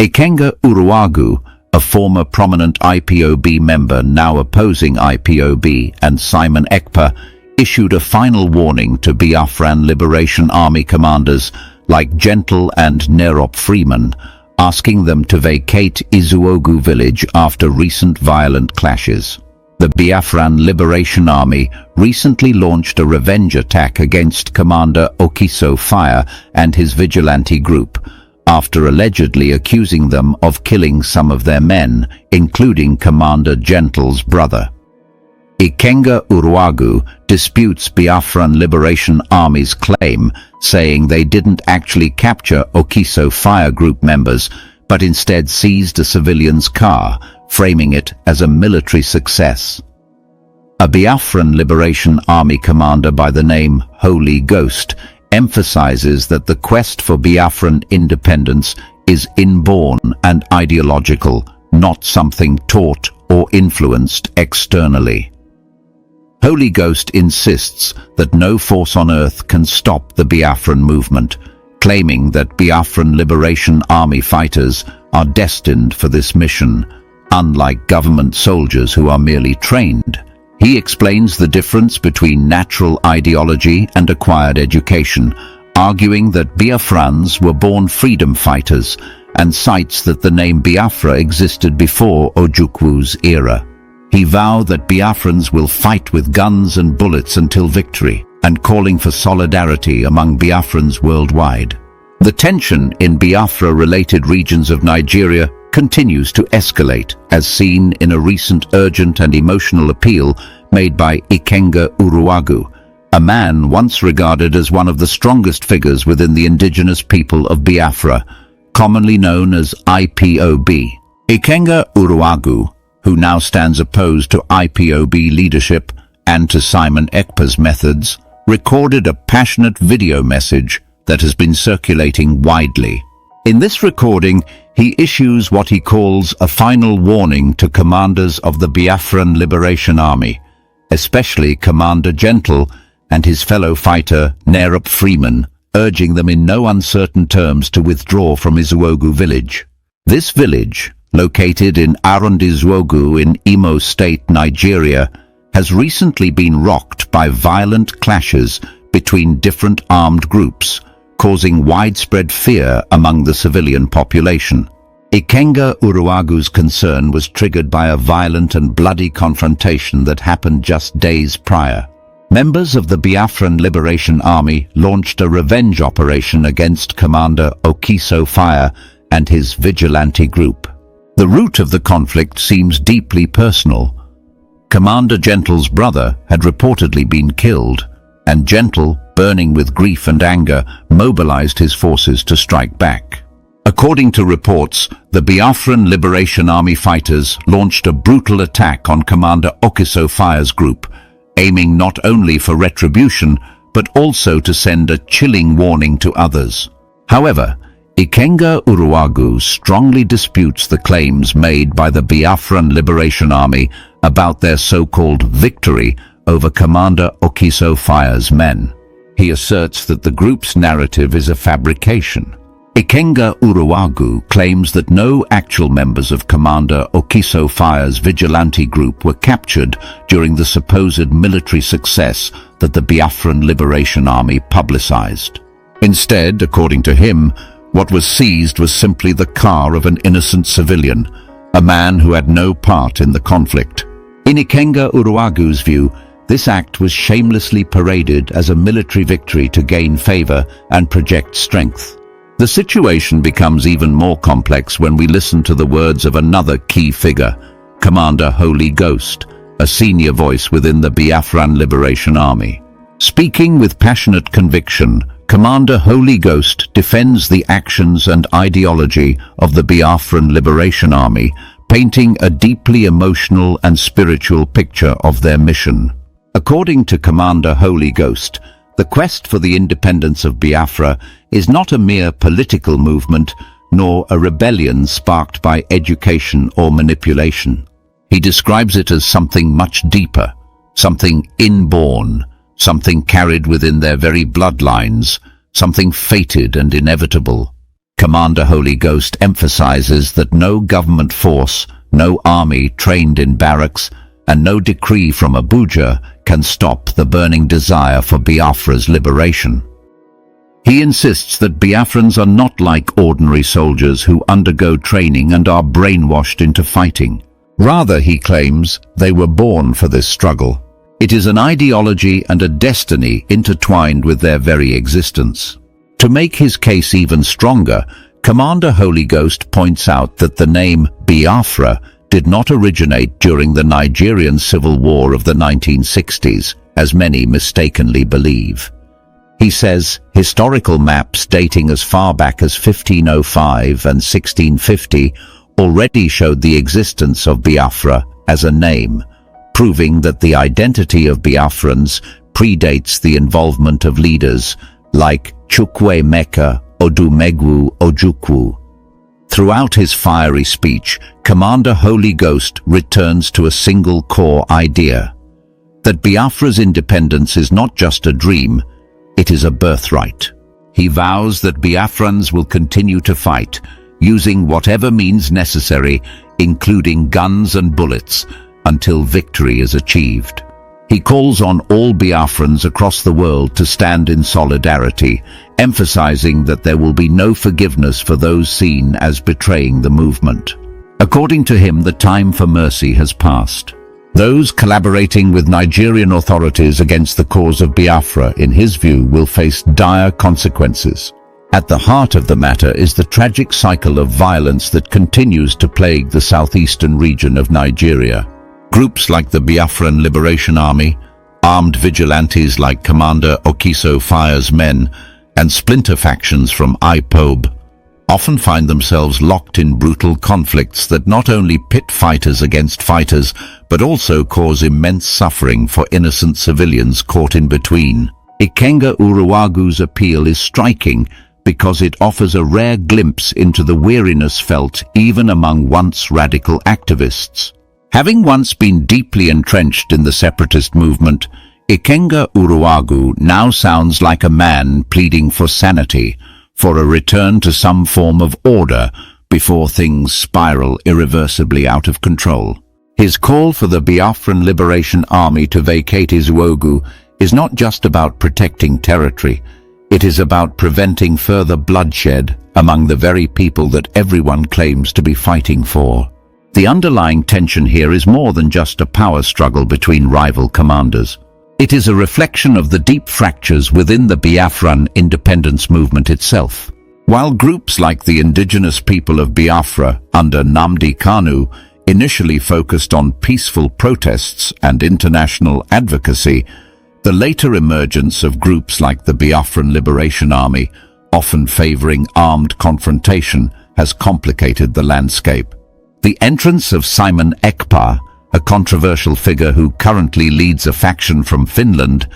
Ikenga Uruagu, a former prominent IPOB member now opposing IPOB, and Simon Ekpa, issued a final warning to Biafran Liberation Army commanders like Gentle and Nerop Freeman, asking them to vacate Isizuogu village after recent violent clashes. The Biafran Liberation Army recently launched a revenge attack against Commander Okiso Fire and his vigilante group, after allegedly accusing them of killing some of their men, including Commander Gentle's brother. Ikenga Uruagu disputes Biafran Liberation Army's claim, saying they didn't actually capture Okiso Fire Group members, but instead seized a civilian's car, framing it as a military success. A Biafran Liberation Army commander by the name Holy Ghost emphasizes that the quest for Biafran independence is inborn and ideological, not something taught or influenced externally. Holy Ghost insists that no force on earth can stop the Biafran movement, claiming that Biafran Liberation Army fighters are destined for this mission, unlike government soldiers who are merely trained. He explains the difference between natural ideology and acquired education, arguing that Biafrans were born freedom fighters, and cites that the name Biafra existed before Ojukwu's era. He vowed that Biafrans will fight with guns and bullets until victory, and calling for solidarity among Biafrans worldwide. The tension in Biafra-related regions of Nigeria continues to escalate, as seen in a recent urgent and emotional appeal made by Ikenga Uruagu, a man once regarded as one of the strongest figures within the indigenous people of Biafra, commonly known as IPOB. Ikenga Uruagu, who now stands opposed to IPOB leadership and to Simon Ekpa's methods, recorded a passionate video message that has been circulating widely. In this recording, he issues what he calls a final warning to commanders of the Biafran Liberation Army, especially Commander Gentle and his fellow fighter Nerop Freeman, urging them in no uncertain terms to withdraw from Isizuogu village. This village, located in Isizuogu in Imo State, Nigeria, has recently been rocked by violent clashes between different armed groups, causing widespread fear among the civilian population. Ikenga Uruagu's concern was triggered by a violent and bloody confrontation that happened just days prior. Members of the Biafran Liberation Army launched a revenge operation against Commander Okiso Fire and his vigilante group. The root of the conflict seems deeply personal. Commander Gentle's brother had reportedly been killed, and Gentle, burning with grief and anger, mobilized his forces to strike back. According to reports, the Biafran Liberation Army fighters launched a brutal attack on Commander Okiso Fire's group, aiming not only for retribution, but also to send a chilling warning to others. However, Ikenga Uruagu strongly disputes the claims made by the Biafran Liberation Army about their so-called victory over Commander Okiso Fire's men. He asserts that the group's narrative is a fabrication. Ikenga Uruagu claims that no actual members of Commander Okiso Fire's vigilante group were captured during the supposed military success that the Biafran Liberation Army publicized. Instead, according to him, what was seized was simply the car of an innocent civilian, a man who had no part in the conflict. In Ikenga Uruagu's view, this act was shamelessly paraded as a military victory to gain favor and project strength. The situation becomes even more complex when we listen to the words of another key figure, Commander Holy Ghost, a senior voice within the Biafran Liberation Army. Speaking with passionate conviction, Commander Holy Ghost defends the actions and ideology of the Biafran Liberation Army, painting a deeply emotional and spiritual picture of their mission. According to Commander Holy Ghost, the quest for the independence of Biafra is not a mere political movement, nor a rebellion sparked by education or manipulation. He describes it as something much deeper, something inborn, something carried within their very bloodlines, something fated and inevitable. Commander Holy Ghost emphasizes that no government force, no army trained in barracks, and no decree from Abuja can stop the burning desire for Biafra's liberation. He insists that Biafrans are not like ordinary soldiers who undergo training and are brainwashed into fighting. Rather, he claims, they were born for this struggle. It is an ideology and a destiny intertwined with their very existence. To make his case even stronger, Commander Holy Ghost points out that the name Biafra did not originate during the Nigerian Civil War of the 1960s, as many mistakenly believe. He says historical maps dating as far back as 1505 and 1650 already showed the existence of Biafra as a name, proving that the identity of Biafrans predates the involvement of leaders like Chukwuemeka Odumegwu Ojukwu. Throughout his fiery speech, Commander Holy Ghost returns to a single core idea, that Biafra's independence is not just a dream, it is a birthright. He vows that Biafrans will continue to fight, using whatever means necessary, including guns and bullets, until victory is achieved. He calls on all Biafrans across the world to stand in solidarity, emphasizing that there will be no forgiveness for those seen as betraying the movement. According to him, the time for mercy has passed. Those collaborating with Nigerian authorities against the cause of Biafra, in his view, will face dire consequences. At the heart of the matter is the tragic cycle of violence that continues to plague the southeastern region of Nigeria. Groups like the Biafran Liberation Army, armed vigilantes like Commander Okiso Fire's Men, and splinter factions from ipob often find themselves locked in brutal conflicts that not only pit fighters against fighters, but also cause immense suffering for innocent civilians caught in between. Ikenga Uruagu's appeal is striking because it offers a rare glimpse into the weariness felt even among once radical activists. Having once been deeply entrenched in the separatist movement, Ikenga Uruagu now sounds like a man pleading for sanity, for a return to some form of order before things spiral irreversibly out of control. His call for the Biafran Liberation Army to vacate Isizuogu is not just about protecting territory, it is about preventing further bloodshed among the very people that everyone claims to be fighting for. The underlying tension here is more than just a power struggle between rival commanders. It is a reflection of the deep fractures within the Biafran independence movement itself. While groups like the indigenous people of Biafra under Nnamdi Kanu initially focused on peaceful protests and international advocacy, the later emergence of groups like the Biafran Liberation Army, often favoring armed confrontation, has complicated the landscape. The entrance of Simon Ekpa, a controversial figure who currently leads a faction from Finland,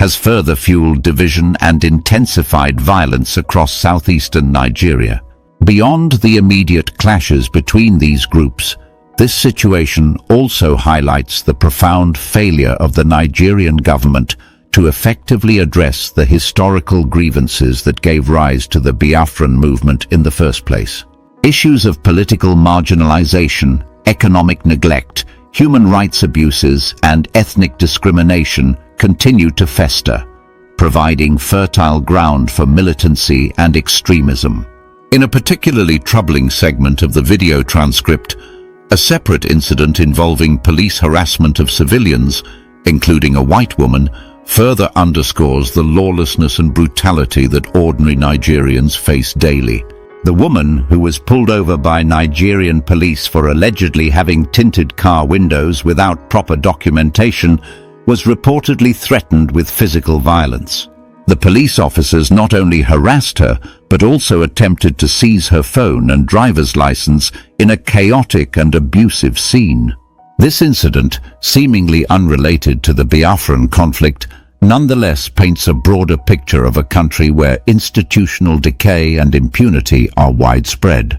has further fueled division and intensified violence across southeastern Nigeria. Beyond the immediate clashes between these groups, this situation also highlights the profound failure of the Nigerian government to effectively address the historical grievances that gave rise to the Biafran movement in the first place. Issues of political marginalization, economic neglect, human rights abuses, and ethnic discrimination continue to fester, providing fertile ground for militancy and extremism. In a particularly troubling segment of the video transcript, a separate incident involving police harassment of civilians, including a white woman, further underscores the lawlessness and brutality that ordinary Nigerians face daily. The woman, who was pulled over by Nigerian police for allegedly having tinted car windows without proper documentation, was reportedly threatened with physical violence. The police officers not only harassed her, but also attempted to seize her phone and driver's license in a chaotic and abusive scene. This incident, seemingly unrelated to the Biafran conflict, nonetheless paints a broader picture of a country where institutional decay and impunity are widespread.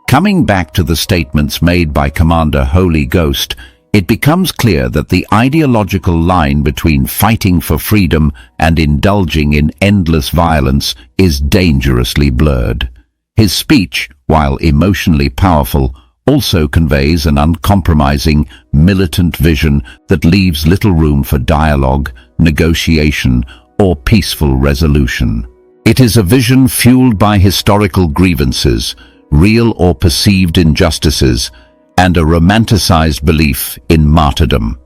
Coming back to the statements made by Commander Holy Ghost, it becomes clear that the ideological line between fighting for freedom and indulging in endless violence is dangerously blurred. His speech, while emotionally powerful, also conveys an uncompromising, militant vision that leaves little room for dialogue, negotiation, or peaceful resolution. It is a vision fueled by historical grievances, real or perceived injustices, and a romanticized belief in martyrdom.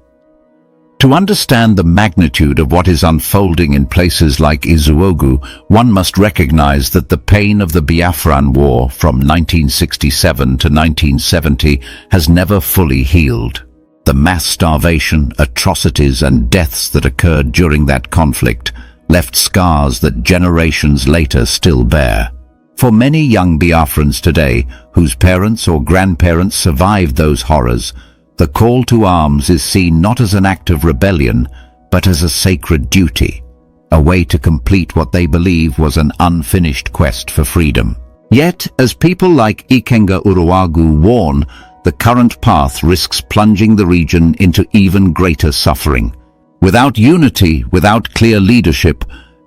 To understand the magnitude of what is unfolding in places like Isizuogu, one must recognize that the pain of the Biafran War from 1967 to 1970 has never fully healed. The mass starvation, atrocities, and deaths that occurred during that conflict left scars that generations later still bear. For many young Biafrans today, whose parents or grandparents survived those horrors, the call to arms is seen not as an act of rebellion, but as a sacred duty, a way to complete what they believe was an unfinished quest for freedom. Yet, as people like Ikenga Uruagu warn, the current path risks plunging the region into even greater suffering. Without unity, without clear leadership,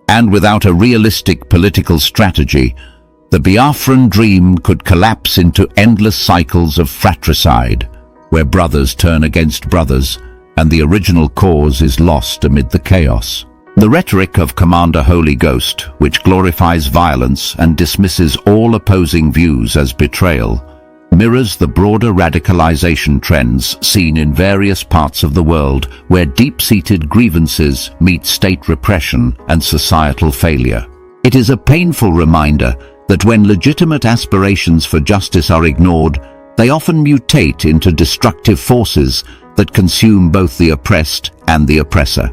and without a realistic political strategy, the Biafran dream could collapse into endless cycles of fratricide, where brothers turn against brothers, and the original cause is lost amid the chaos. The rhetoric of Commander Holy Ghost, which glorifies violence and dismisses all opposing views as betrayal, mirrors the broader radicalization trends seen in various parts of the world where deep-seated grievances meet state repression and societal failure. It is a painful reminder that when legitimate aspirations for justice are ignored, they often mutate into destructive forces that consume both the oppressed and the oppressor.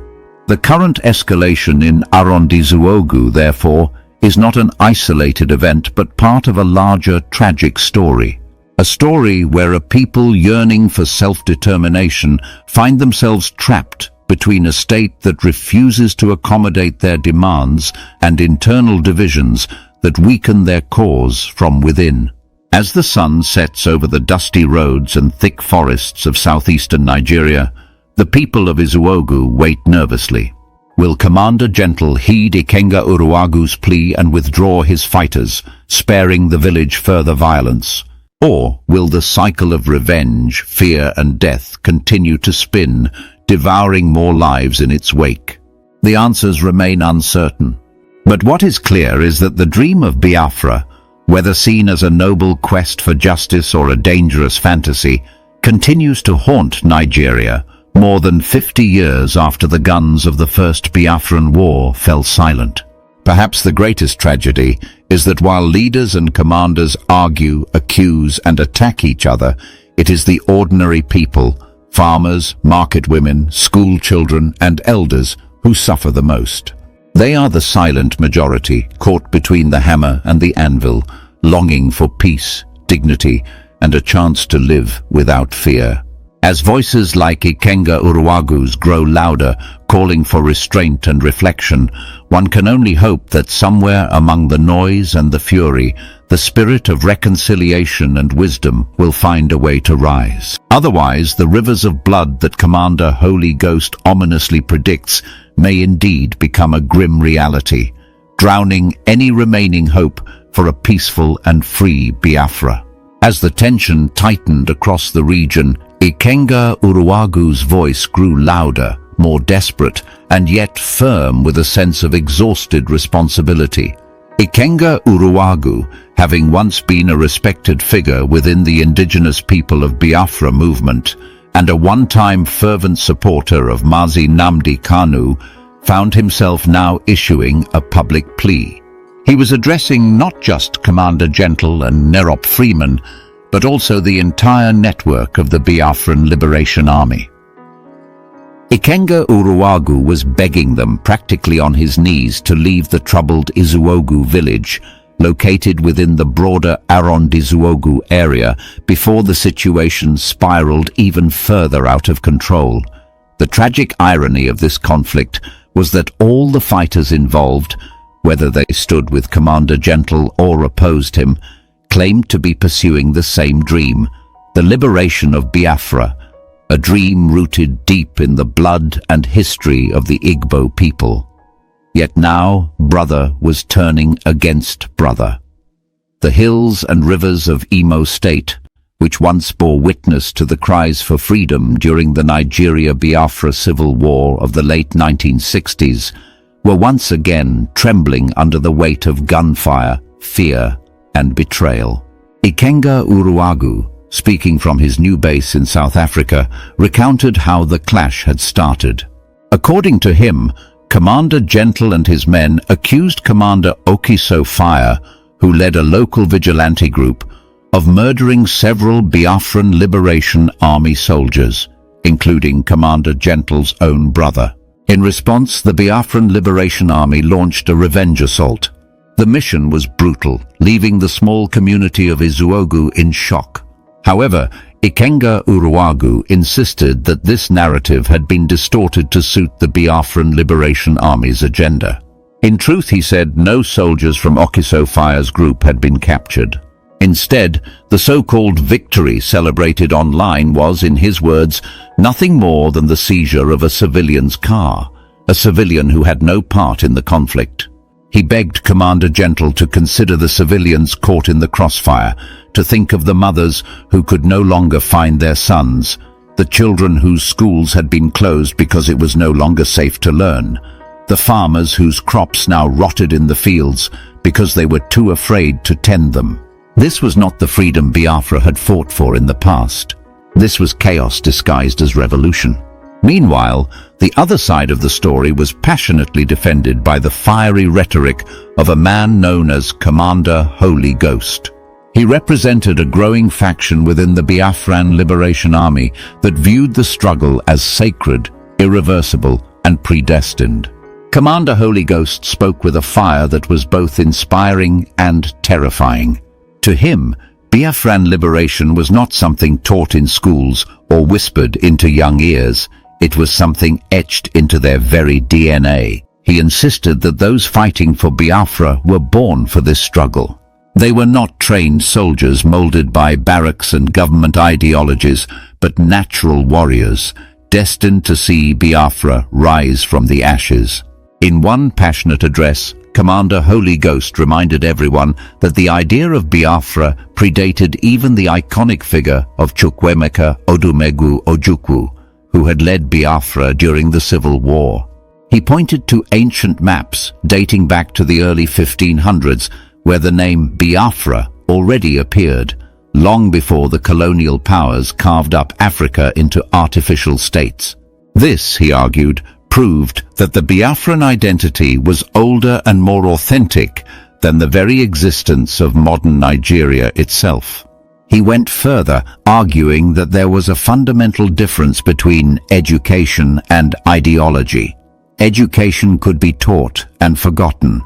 The current escalation in Isizuogu, therefore, is not an isolated event but part of a larger tragic story. A story where a people yearning for self-determination find themselves trapped between a state that refuses to accommodate their demands and internal divisions that weaken their cause from within. As the sun sets over the dusty roads and thick forests of southeastern Nigeria, the people of Isizuogu wait nervously. Will Commander Gentle heed Ikenga Uruagu's plea and withdraw his fighters, sparing the village further violence? Or will the cycle of revenge, fear and death continue to spin, devouring more lives in its wake? The answers remain uncertain. But what is clear is that the dream of Biafra, whether seen as a noble quest for justice or a dangerous fantasy, continues to haunt Nigeria more than 50 years after the guns of the First Biafran War fell silent. Perhaps the greatest tragedy is that while leaders and commanders argue, accuse, and attack each other, it is the ordinary people, farmers, market women, school children, and elders who suffer the most. They are the silent majority, caught between the hammer and the anvil, longing for peace, dignity, and a chance to live without fear. As voices like Ikenga Uruagu's grow louder, calling for restraint and reflection, one can only hope that somewhere among the noise and the fury, the spirit of reconciliation and wisdom will find a way to rise. Otherwise, the rivers of blood that Commander Holy Ghost ominously predicts may indeed become a grim reality, drowning any remaining hope for a peaceful and free Biafra. As the tension tightened across the region, Ikenga Uruagu's voice grew louder, more desperate, and yet firm with a sense of exhausted responsibility. Ikenga Uruagu, having once been a respected figure within the indigenous people of Biafra movement, and a one-time fervent supporter of Mazi Nnamdi Kanu, found himself now issuing a public plea. He was addressing not just Commander Gentle and Nerop Freeman, but also the entire network of the Biafran Liberation Army. Ikenga Uruagu was begging them practically on his knees to leave the troubled Isizuogu village, located within the broader Isizuogu area, before the situation spiraled even further out of control. The tragic irony of this conflict was that all the fighters involved, whether they stood with Commander Gentle or opposed him, claimed to be pursuing the same dream, the liberation of Biafra, a dream rooted deep in the blood and history of the Igbo people. Yet now brother was turning against brother. the hills and rivers of Imo State, which once bore witness to the cries for freedom during the Nigeria-Biafra civil war of the late 1960s, were once again trembling under the weight of gunfire, fear, and betrayal. Ikenga Uruagu, speaking from his new base in South Africa, recounted how the clash had started. According to him, Commander Gentle and his men accused Commander Okiso Fire, who led a local vigilante group, of murdering several Biafran Liberation Army soldiers, including Commander Gentle's own brother. In response, the Biafran Liberation Army launched a revenge assault. The mission was brutal, leaving the small community of Isizuogu in shock. However, Ikenga Uruagu insisted that this narrative had been distorted to suit the Biafran Liberation Army's agenda. In truth, he said, no soldiers from Okiso Fire's group had been captured. Instead, the so-called victory celebrated online was, in his words, nothing more than the seizure of a civilian's car, a civilian who had no part in the conflict. He begged Commander Gentle to consider the civilians caught in the crossfire, to think of the mothers who could no longer find their sons, the children whose schools had been closed because it was no longer safe to learn, the farmers whose crops now rotted in the fields because they were too afraid to tend them. This was not the freedom Biafra had fought for in the past. This was chaos disguised as revolution. Meanwhile, the other side of the story was passionately defended by the fiery rhetoric of a man known as Commander Holy Ghost. He represented a growing faction within the Biafran Liberation Army that viewed the struggle as sacred, irreversible, and predestined. Commander Holy Ghost spoke with a fire that was both inspiring and terrifying. To him, Biafran liberation was not something taught in schools or whispered into young ears. It was something etched into their very DNA. He insisted that those fighting for Biafra were born for this struggle. They were not trained soldiers molded by barracks and government ideologies, but natural warriors, destined to see Biafra rise from the ashes. In one passionate address, Commander Holy Ghost reminded everyone that the idea of Biafra predated even the iconic figure of Chukwuemeka Odumegwu Ojukwu, who had led Biafra during the Civil War. He pointed to ancient maps dating back to the early 1500s, where the name Biafra already appeared, long before the colonial powers carved up Africa into artificial states. This, he argued, proved that the Biafran identity was older and more authentic than the very existence of modern Nigeria itself. He went further, arguing that there was a fundamental difference between education and ideology. Education could be taught and forgotten.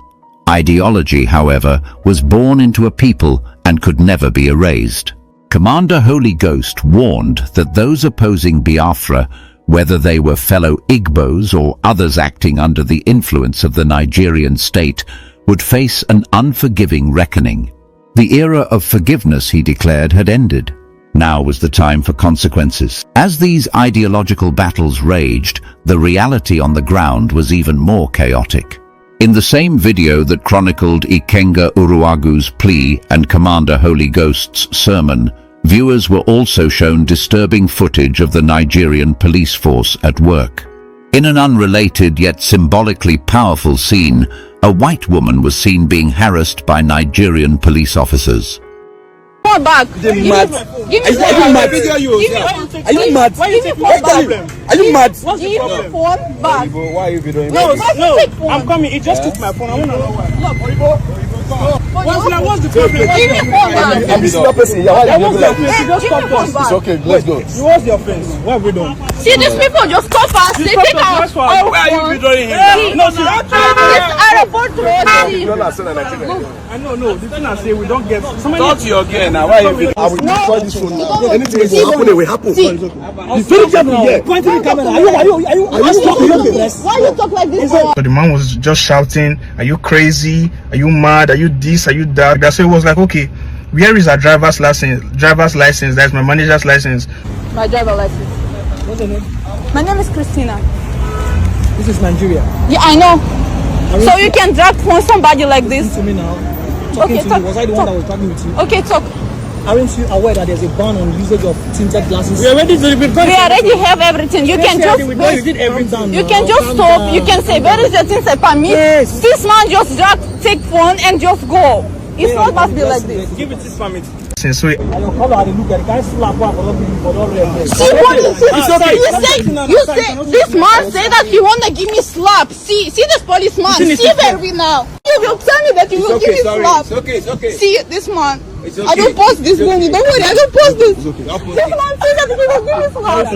Ideology, however, was born into a people and could never be erased. Commander Holy Ghost warned that those opposing Biafra, whether they were fellow Igbos or others acting under the influence of the Nigerian state, would face an unforgiving reckoning. The era of forgiveness, he declared, had ended. Now was the time for consequences. As these ideological battles raged, the reality on the ground was even more chaotic. In the same video that chronicled Ikenga Uruagu's plea and Commander Holy Ghost's sermon, viewers were also shown disturbing footage of the Nigerian police force at work. In an unrelated yet symbolically powerful scene, a white woman was seen being harassed by Nigerian police officers. Phone back. Give me phone. Are you mad? Are you mad? Are you mad? Give me phone back. Why are you doing No, I'm coming. He just took my phone. I want to know why. What's the problem? Give me phone back. I'm the senior person. Yeah, why are you doing that? Just stop us. It's okay. Let's go. What's the offense? What have we done? See, these people just stop us. They take our phone. Why are you doing here? No, see, this airport road. I know. The thing I say, we don't get. Talk to your girl now. Why are you? I will destroy this phone now. Anything will happen, it will happen. You feel here. Pointing the camera. Are you talking? Why you talk like this? So the man was just shouting, "Are you crazy? Are you mad? Are you this? Are you that?" So it was like, okay, where is our driver's license? That's my manager's license. My driver's license. What's your name? My name is Christina. This is Nigeria. Yeah, I know. So you can drag from somebody like this? To me now. talking to you? Was I the one that was talking with you? Okay, talk. Aren't you aware that there's a ban on usage of tinted glasses? We already have everything. You can just you can just stop. You can say, where is the thing permit? Yes. This man just take phone and just go. It's not must be like this. Give it this permit. Since we I don't come out and look at it. Can't slap one for not See what you say this man say that he wanna give me slap. See this policeman. See where we now. You will tell me that you will give me slap. It's okay. See this man. It's okay. I don't post this money. Don't worry, I don't post this. Okay, I'll post This man say that he will give me slap.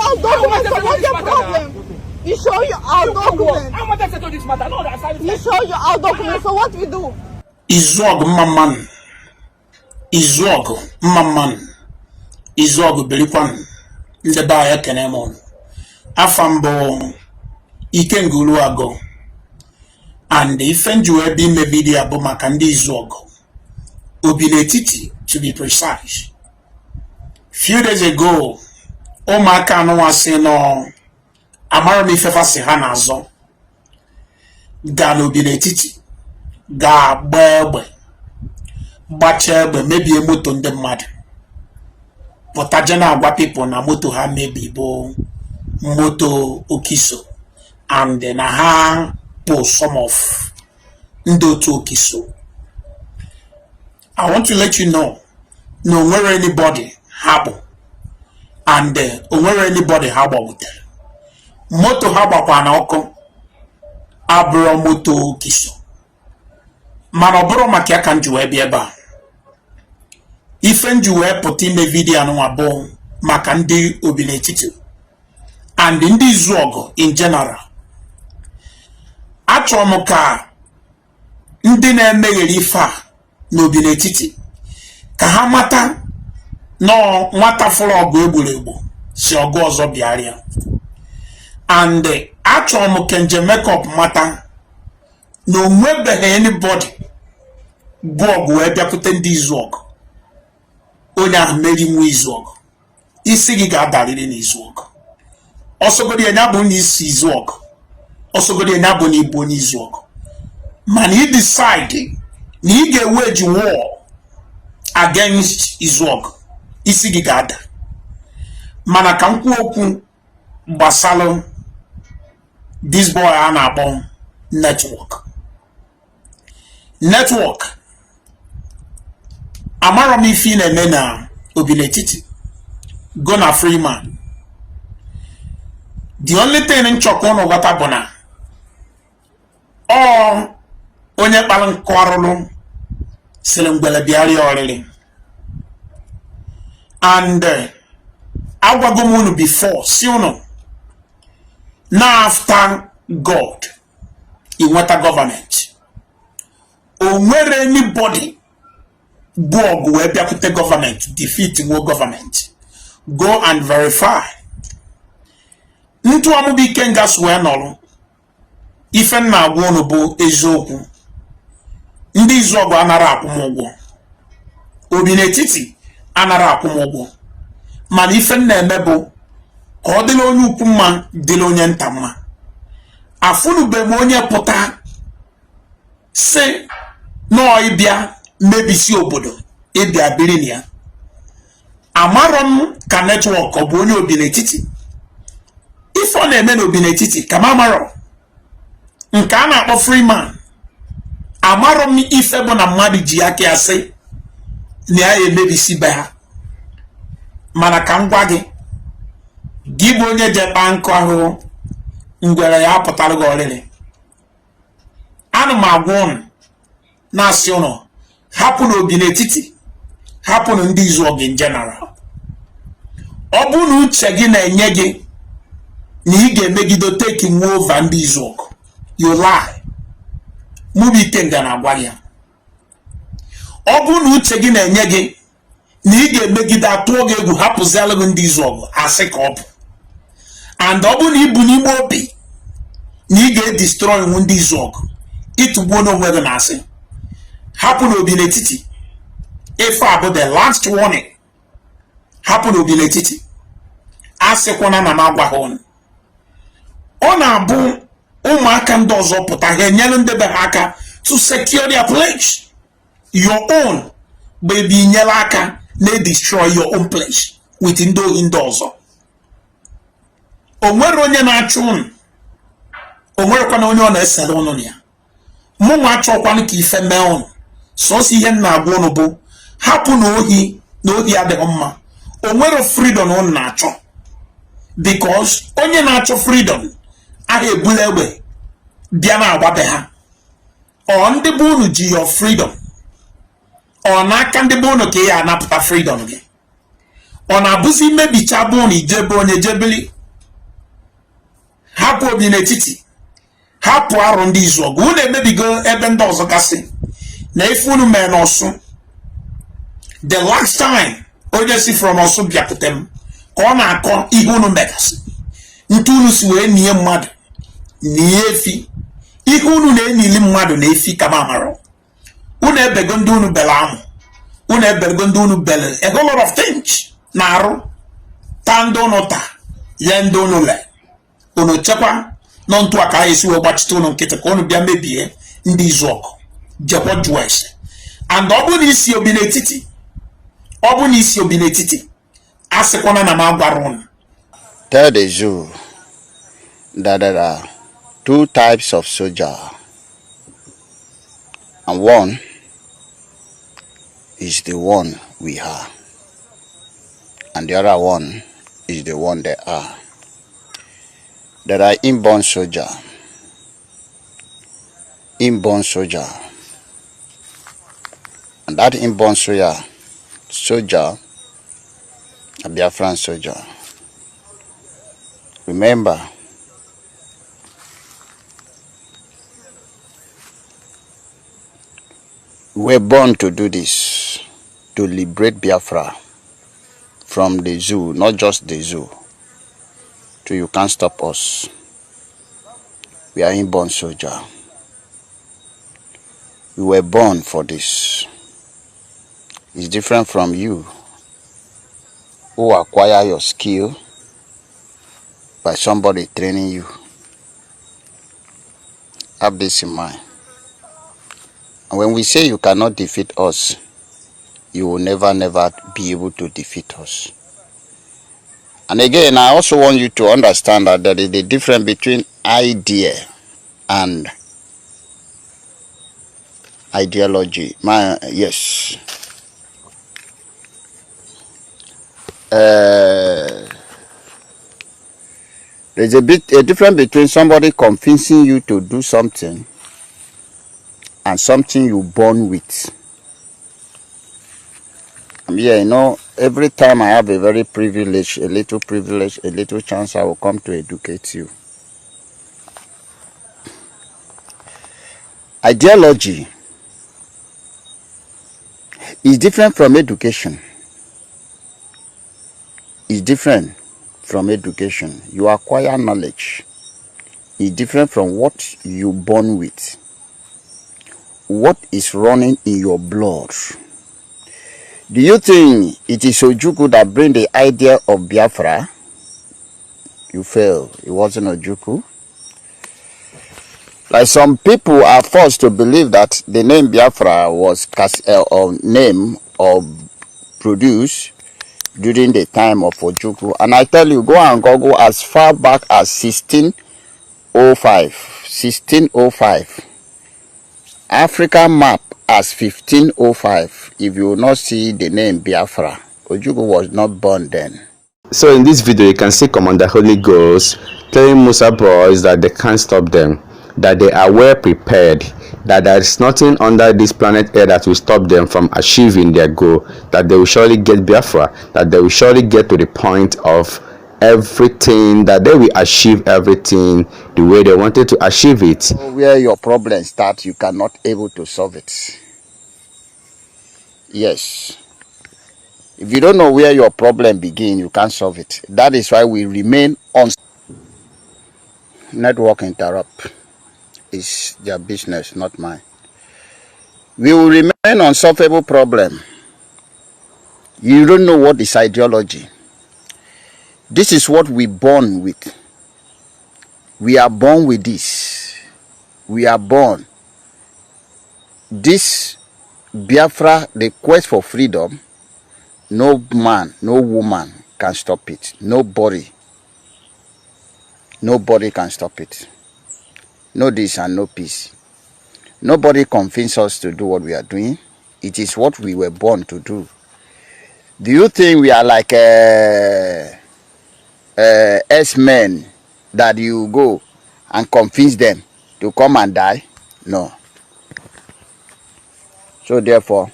Our documents. So what's your problem? You show you our documents. I want to settle this matter. No, that's You show you our documents. So what we do? Isizuogu mamman. Isizuogu mamman. Isizuogu belikwan. Ndeba ya kenemon. Afambo Ikenga Uruagu. And ifenju ebi me video abo makandi Isizuogu. Obiletiti, to be precise. Few days ago, Omaka no was saying no. Amara mi fefa se ha nazo. Ga no obiletiti. Ga gbegbe. Gbachegbe maybe a moto ndị mmadụ. But ajena agwa people na moto ha maybe bo moto Okiso. And then ha po some of ndo to Okiso. I want to let you know, no where anybody habo. And where anybody habo with them. Moto habo kwa na oko. Abro moto Okiso. Manobro maki aka njuwe bieba. Ife njuwe poti me video anu abo maka ndi obiletiti. And ndi Isizuogu in general. Achọrọ ka ndị na-emegheri ife a n'obiletiti ka ha mata no nwata fụrụ ọgụ egburegbu si ọgụ ọzọ bịarịa. And achọrọ ka nje makeup mata na onwebeghị anybody bụ ọgụ wee bịakwute ndị Isizuogu. Onye ahụ meri nwa Isizuogu. Isi gị ga-adarịrị na Isizuogu. Ọsọgodi enya bụ na isi Isizuogu. Ọsọgodi enya bụ na ibu onye Isizuogu. Man, he decided he get wage war against Isizuogu. Isi gị ga-ada. Mana ka nkwu okwu gbasara this boy a na-akpọ network. Amara m ife na-eme na obiletiti go na Freeman. The only thing nchọkwa ụnụ ghọta bụ na onye kpara nkụ arụrụ siri mgbele bịarịa ọrịrị. And agwago m unu before si unu na after God inweta government o nwere anybody bụ ọgụ wee bịakwute government defeat nwo government. Go and verify. Ntu amụbụ Ikenga wee nọrụ ife nna agwa unu bụ eziokwu. Ndị Isizuogu anara akwụmụgwọ. Obiletiti anara akwụmụgwọ. Mana ife nna eme bụ ka ọ dịla onye ukwu mma dịla onye nta mma. Afụnube m onye pụta si nọọ ịbịa mebisi obodo ịbịa biri na ya. Amarọ m ka netwọk ọ bụ onye obiletiti. Ife ọ na-eme na obiletiti ka m amarọ. Nke a na-akpọ Freeman. Amarọ m ife bụ na mmadụ ji aka ya sị na ya emebisi be ha. Mana ka m gwa gị bụ onye jekpa nkụ ahụhụ ngwere ya apụtara gị ọrịrị. Ana m agwa unu na-asị unu hapụ na obiletiti, hapụ na ndị Isizuogu in general. Ọ bụ na uche gị na-enye gị na ị ga-emegide taking over ndị Isizuogu, you lie. Mụ bụ Ikenga na-agwa gị. Ọ bụ na uche gị na-enye gị na ị ga-emegide atụọ gị egwu hapụzialụ gị ndị Isizuogu, asị ka ọ bụ. And ọ bụ na ibu n'ime obi na ị ga-edestroy ndị Isizuogu, ịtụgbuo n'onwe gị na asị. Hapụ na obiletiti. Ife a bụ the last warning. Hapụ na obiletiti. Asịkwana na m agwa ha unu. Ọ na-abụ ụmụaka ndị ọzọ pụta ha enyere ndị be ha aka to secure their place. Your own baby nyelaka they destroy your own place within those indoors. Onwere onye na-achụ onwere kwa na onye ọ na-esele ọnụ ya. Mụ nwa achọkwanụ ka ife mee ọnụ. Sọsọ ihe na-agwa ọnụ bụ hapụ na ohi adịghị mma. Onwere freedom ọ na-achọ. Because onye na-achọ freedom aha ebule egbe bịa na-agbabe ha. Ọ ndị bụ unu ji your freedom. Ọ n'aka ndị bụ unu ka ya anapụta freedom gị. Ọ na-abụzi imebicha bụ unu ijebe onye jebili. Hapụ obi n'etiti. Hapụ arụ ndị Isizuogu. Unu emebigo ebe ndị ọzọ gasị. Na ife unu mee n'Ọsụ. The last time onye si from Ọsụ bịakwute m ka ọ na-akọ ihe unu megasị. Ntu unu si wee nie mmadụ nie efi. Ihe unu na-enili mmadụ na efi kama amara. Unu ebego ndị unu bele amụ. Unu ebego ndị unu bele a whole lot of things na arụ. Ta ndị unu taa ye ndị unu le. Unu chekwa nọ ntu aka esi wee gbachite unu nkịtị ka unu bịa mebie ndị Isizuogu jekwa jụọ ese. And ọ bụ na isi obi n'etiti. Ọ bụ na isi obi n'etiti. Asịkwana na m agwara unu. Tell the zoo that there are two types of soldier, and one is the one we are, and the other one is the one they are. There are inborn soldier, and that inborn soldier, a Biafran soldier. Remember, we were born to do this, to liberate Biafra from the zoo, not just the zoo. So you can't stop us. We are inborn soldier. We were born for this. It's different from you, who acquire your skill by somebody training you. Have this in mind. And when we say you cannot defeat us, you will never be able to defeat us. And again, I also want you to understand that there is a difference between idea and ideology. Yes. There's a difference between somebody convincing you to do something and something you're born with. Yeah, you know, every time I have a little privilege, a little chance, I will come to educate you. Ideology is different from education. It's different from education. You acquire knowledge. It's different from what you're born with. What is running in your blood? Do you think it is Ojukwu that bring the idea of Biafra? You fail. It wasn't Ojukwu. Like some people are forced to believe that the name Biafra was named or produced during the time of Ojukwu. And I tell you, go and Google as far back as 1605. African map as 1505. If you will not see the name Biafra, Ojukwu was not born then. So in this video, you can see Commander Holy Ghost telling Musa boys that they can't stop them, that they are well prepared, that there is nothing under this planet Earth that will stop them from achieving their goal, that they will surely get Biafra, that they will surely get to the point of everything, that they will achieve everything the way they wanted to achieve it. Where your problem starts, you cannot able to solve it. Yes. If you don't know where your problem begins, you can't solve it. That is why we remain on. Network interrupt. It's their business, not mine. We will remain unsolvable problem. You don't know what is ideology. This is what we born with. We are born with this. We are born this Biafra, the quest for freedom, no man, no woman can stop it. Nobody can stop it. No this and no peace. Nobody convinces us to do what we are doing. It is what we were born to do. Do you think we are like S-men that you go and convince them to come and die? No. So therefore,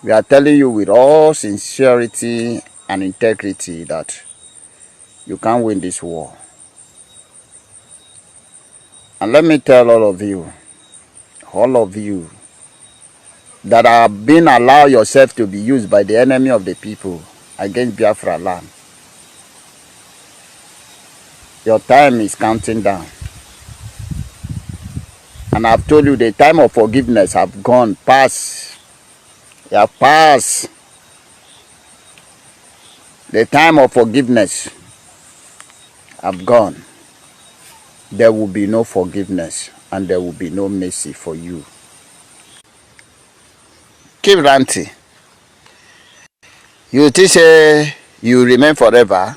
we are telling you with all sincerity and integrity that you can't win this war. And let me tell all of you that have been allowed yourself to be used by the enemy of the people against Biafra land. Your time is counting down. And I've told you the time of forgiveness have gone past. They have passed. The time of forgiveness have gone. There will be no forgiveness and there will be no mercy for you. Keep ranting. You think say you remain forever?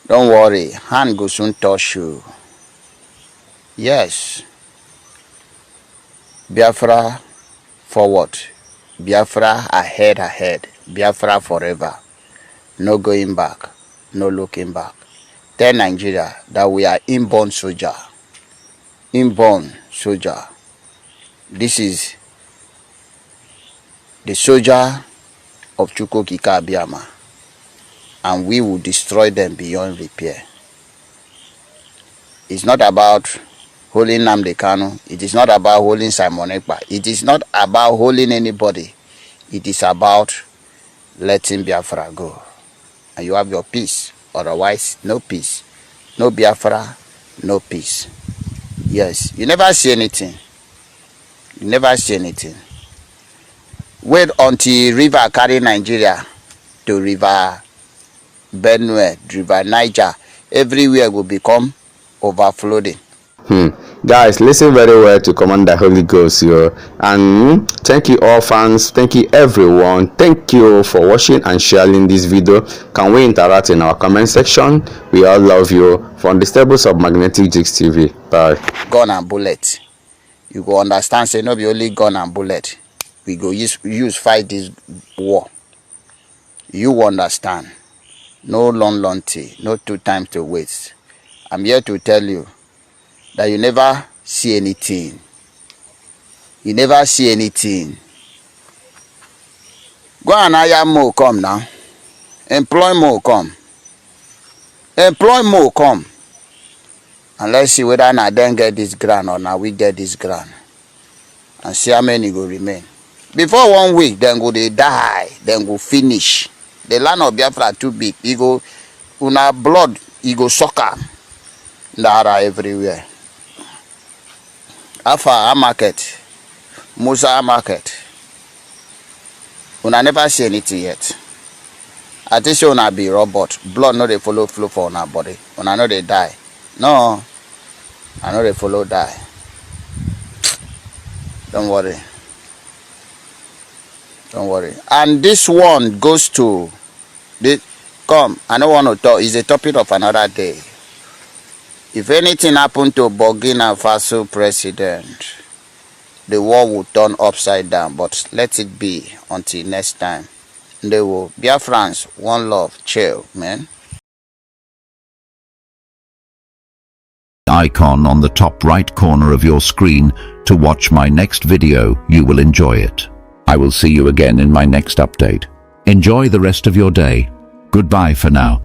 Don't worry, hand go soon touch you. Yes. Biafra forward. Biafra ahead. Biafra forever. No going back. No looking back. Tell Nigeria that we are inborn soldier. Inborn soldier. This is the soldier of Chukwukika Abiyama. And we will destroy them beyond repair. It's not about holding Nnamdi Kanu. It is not about holding Simon Ekpa. It is not about holding anybody. It is about letting Biafra go. And you have your peace. Otherwise, no peace. No Biafra, no peace. Yes, you never see anything. You never see anything. Wait until river carry Nigeria to river Benue, river Niger. Everywhere will become overflowing. Guys, listen very well to Commander Holy Ghost here. And thank you all fans, thank you everyone, thank you for watching and sharing this video. Can we interact in our comment section? We all love you. From the stables of Magnetic Jigs TV. Bye. Gun and bullet. You go understand, say no be only gun and bullet. We go use fight this war. You understand. No long tea, no 2 times to waste. I'm here to tell you that you never see anything. You never see anything. Go and hire more come now. Employ more come. Employ more come. And let's see whether I then get this grant or now we get this grant. And see how many go remain. Before 1 week, then go they die. Then go finish. The land of Biafra too big. You go, una blood, you go soccer. Dara everywhere. Afa market, Musa market. Una never see anything yet. I think so una be robot. Blood no they follow flow for una body. Una no they die. No, I know they follow die. Don't worry. Don't worry. And this one goes to the come. I don't want to talk. It's a topic of another day. If anything happened to Burkina Faso president, the war will turn upside down. But let it be until next time. They will. Biafrans, one love, chill, man. Icon on the top right corner of your screen to watch my next video. You will enjoy it. I will see you again in my next update. Enjoy the rest of your day. Goodbye for now.